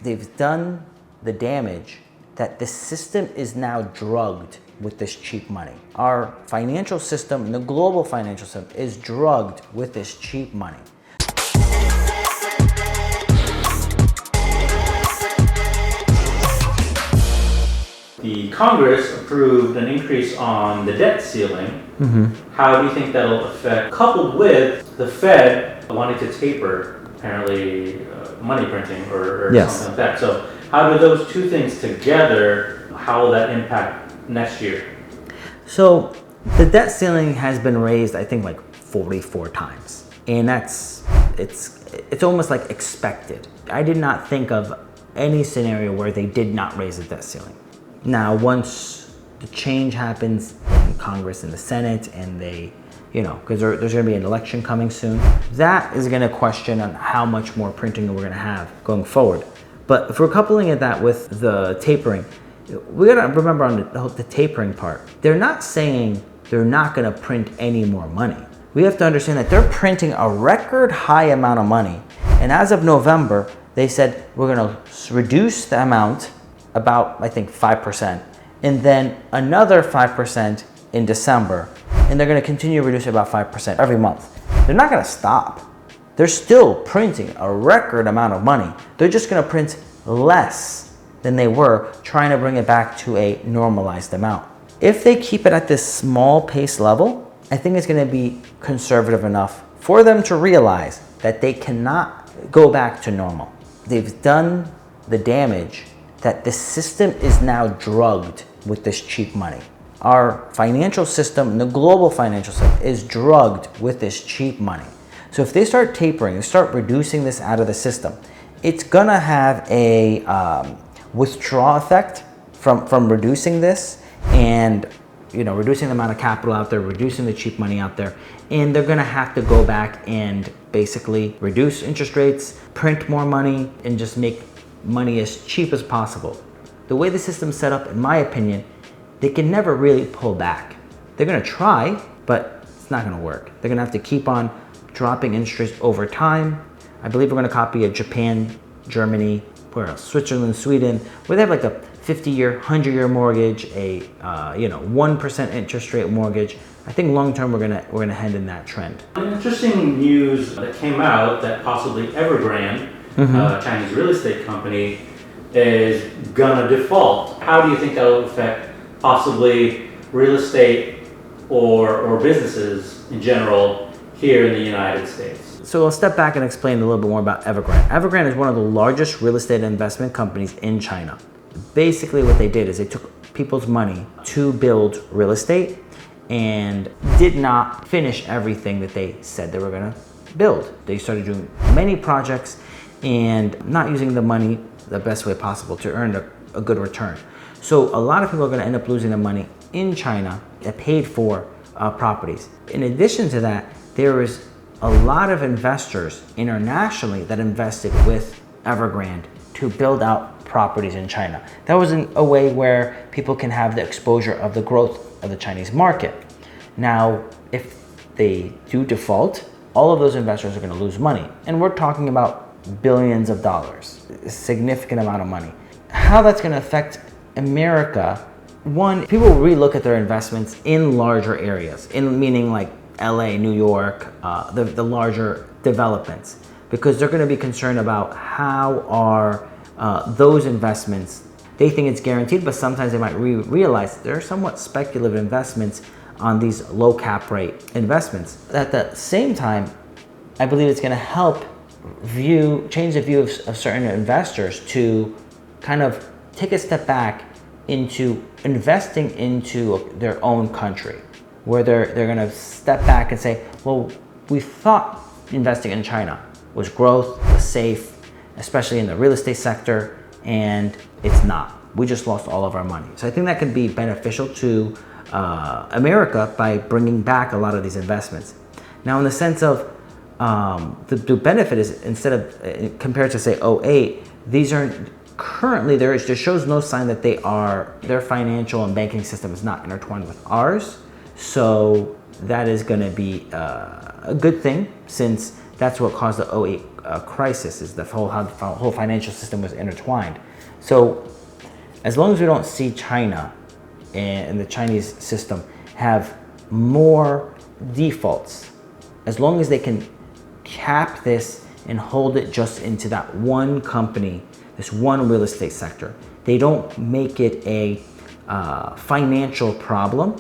they've done the damage that the system is now drugged with this cheap money. Our financial system and the global financial system is drugged with this cheap money. The Congress approved an increase on the debt ceiling. How do you think that'll affect, coupled with the Fed wanting to taper, apparently, money printing or something like that? So how do those two things together, how will that impact next year? So the debt ceiling has been raised, I think, like 44 times. And it's almost like expected. I did not think of any scenario where they did not raise the debt ceiling. Now, once the change happens in Congress and the Senate, and they, because there's going to be an election coming soon, that is going to question on how much more printing we're going to have going forward. But if we're coupling that with the tapering, we got to remember on the tapering part, they're not saying they're not going to print any more money. We have to understand that they're printing a record high amount of money. And as of November, they said we're going to reduce the amount about, I think, 5%, and then another 5% in December, and they're going to continue to reduce about 5% every month. They're not going to stop. They're still printing a record amount of money. They're just going to print less than they were, trying to bring it back to a normalized amount. If they keep it at this small pace level, I think it's going to be conservative enough for them to realize that they cannot go back to normal. They've done the damage that the system is now drugged with this cheap money. Our financial system and the global financial system is drugged with this cheap money. So if they start tapering and start reducing this out of the system, it's gonna have a withdrawal effect from reducing this, and reducing the amount of capital out there, reducing the cheap money out there, and they're gonna have to go back and basically reduce interest rates, print more money, and just make money as cheap as possible. The way the system's set up, in my opinion, they can never really pull back. They're gonna try, but it's not gonna work. They're gonna have to keep on dropping interest rates over time. I believe we're gonna copy a Japan, Germany, where else? Switzerland, Sweden, where they have like a 50-year, 100-year mortgage, a 1% interest rate mortgage. I think long term we're gonna head in that trend. Interesting news that came out that possibly Evergrande, Chinese real estate company, is gonna default. How do you think that will affect possibly real estate or businesses in general here in the United States? So I'll step back and explain a little bit more about Evergrande. Evergrande is one of the largest real estate investment companies in China. Basically what they did is they took people's money to build real estate and did not finish everything that they said they were gonna build. They started doing many projects and not using the money the best way possible to earn a good return. So a lot of people are going to end up losing their money in China that paid for properties. In addition to that, there is a lot of investors internationally that invested with Evergrande to build out properties in China. That was a way where people can have the exposure of the growth of the Chinese market. Now, if they do default, all of those investors are going to lose money. And we're talking about billions of dollars, a significant amount of money. How that's going to affect America, one, people relook at their investments in larger areas, meaning like LA, New York, the larger developments, because they're going to be concerned about how are those investments. They think it's guaranteed, but sometimes they might realize they're somewhat speculative investments on these low cap rate investments. At the same time, I believe it's going to help change the view of certain investors to kind of take a step back into investing into their own country, where they're going to step back and say, well, we thought investing in China was growth, was safe, especially in the real estate sector, and it's not. We just lost all of our money. So I think that could be beneficial to America by bringing back a lot of these investments. Now, in the sense of the benefit is, instead of compared to say 08, these are currently there shows no sign that their financial and banking system is not intertwined with ours. So that is going to be a good thing, since That's what caused the '08 crisis, is the whole financial system was intertwined. So as long as we don't see China and the Chinese system have more defaults, as long as they can cap this and hold it just into that one company, this one real estate sector, they don't make it a financial problem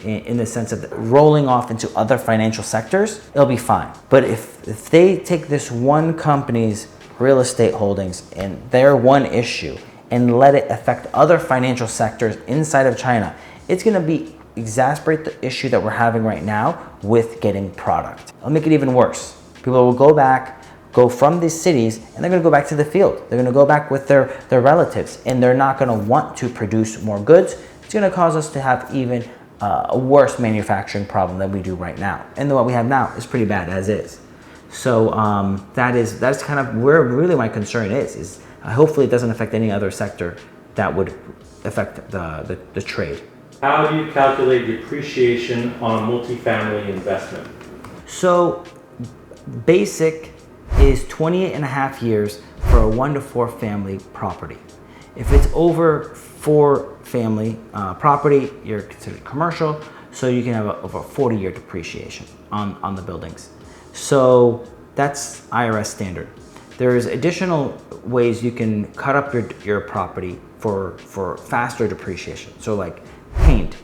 in the sense of rolling off into other financial sectors, it'll be fine. But if they take this one company's real estate holdings and their one issue and let it affect other financial sectors inside of China, it's gonna be exacerbate the issue that we're having right now with getting product. It'll make it even worse. People will go from these cities, and they're gonna go back to the field. They're gonna go back with their relatives, and they're not gonna want to produce more goods. It's gonna cause us to have even a worse manufacturing problem than we do right now. And what we have now is pretty bad as is. So that's kind of where really my concern is hopefully it doesn't affect any other sector that would affect the trade. How do you calculate depreciation on a multifamily investment? So basic is 28 and a half years for a 1 to 4 family property. If it's over 4 family property, you're considered commercial, so you can have over a 40-year depreciation on the buildings. So that's IRS standard. There's additional ways you can cut up your property for faster depreciation. So like paint,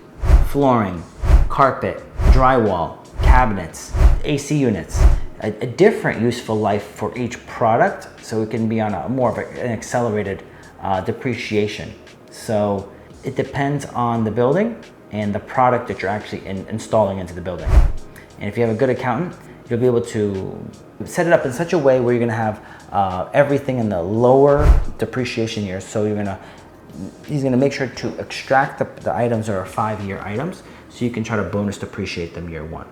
flooring, carpet, drywall, cabinets, AC units, a different useful life for each product, so it can be on a more of an accelerated depreciation. So it depends on the building and the product that you're actually installing into the building. And if you have a good accountant, you'll be able to set it up in such a way where you're gonna have everything in the lower depreciation years. So he's gonna make sure to extract the items that are 5-year items, so you can try to bonus depreciate them year 1.